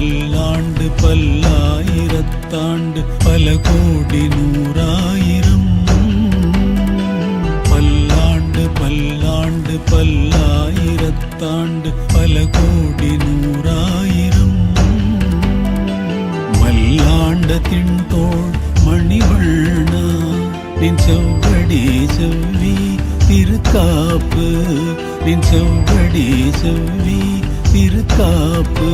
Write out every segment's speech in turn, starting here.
பல்லாண்டு பல்லாயிரத்தாண்டு பல கோடி நூறாயிரம் பல்லாண்டு பல்லாண்டு பல்லாயிரத்தாண்டு பல கோடி நூறாயிரம் மல்லாண்ட திண்தோள் மணிவண்ணா நின் செவ்வடி செவ்வி திருக்காப்பு நின் செவ்வடி செவ்வி திருக்காப்பு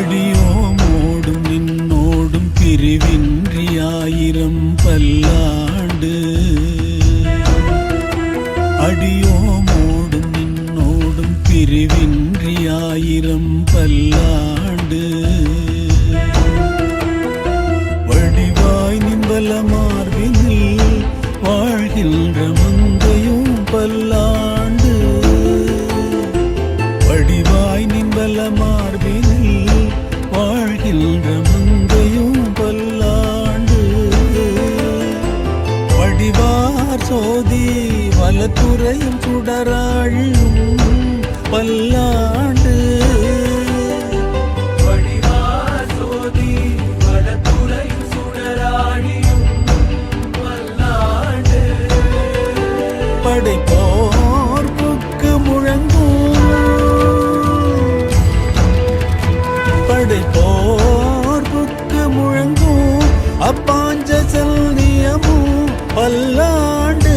அடியோமோடும் நின்னோடும் பிரிவின்றியாயிரம் பல்லாண்டு அடியோமோடும் நின்னோடும் பிரிவின்றியாயிரம் பல்லாண்டு வடிவாய் நின்பல மார்பினில் வாழ்கின்ற மங்கையும் பல்லாண்டு வடிவாய் நின்பல மார்பினில் வாழ்கின்ற மங்கையும் பல்லாண்டு வடிவார் சோதி வலத்துறையும் சுடராழும் பல்லாண்டு வடிவார் சோதி வலத்துறையும் சுடராழியும் பல்லாண்டு படைப்போர் புக்கு முழங்கும் படைப்போர் புக்கு முழங்கும் அப்பாஞ்ச செல்னியமும் பல்லாண்டு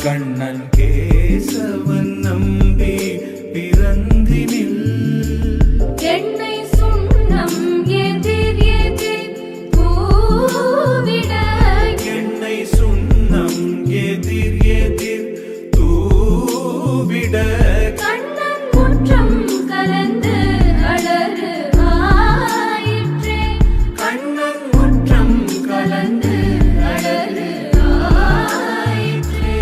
கண்ணன் கேசவன் நம்பி பிறந்தினில் என்னை சுண்ணம் எதிர் எதிர் தூவிட என்னை சுண்ணம் எதிர் எதிர் தூவிட கண்ணன் முற்றம் கலந்து அலறு ஆயிற்றே கண்ணன் முற்றம் கலந்து அலறு ஆயிற்றே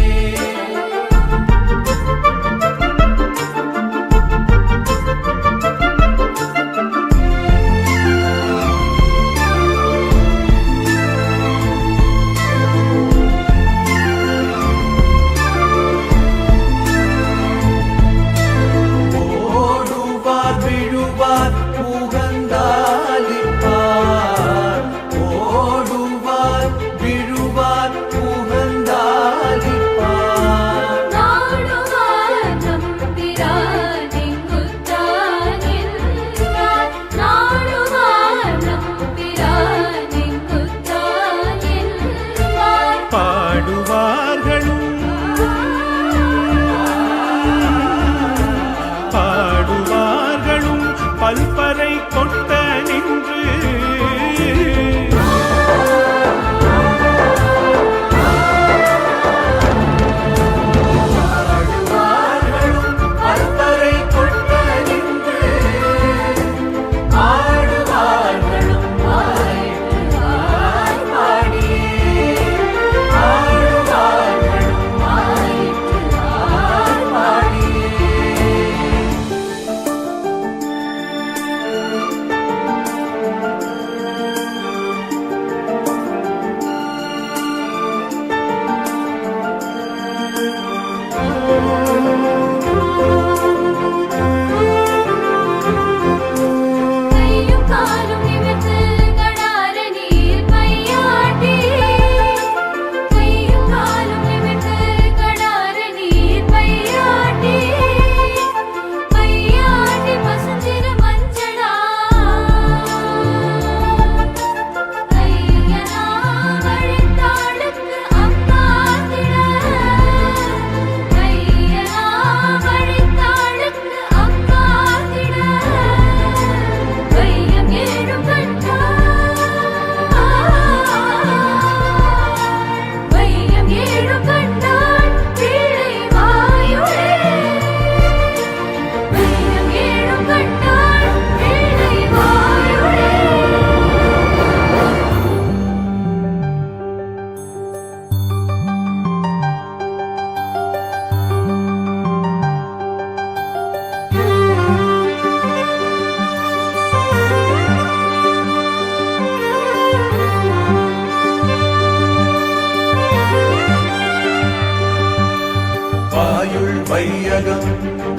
வையகம்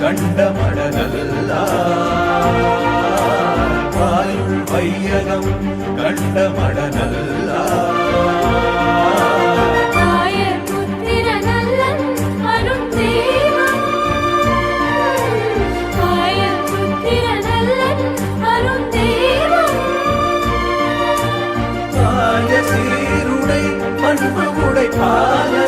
கண்ட மடநல்லார் வையகம் கண்ட மடநல்லார் தாயர் புத்திர நல்லன் அரும் தெய்வம் தாயர் புத்திர நல்லன் அரும் தெய்வம் பாய சீருடை பண்பு உடை பால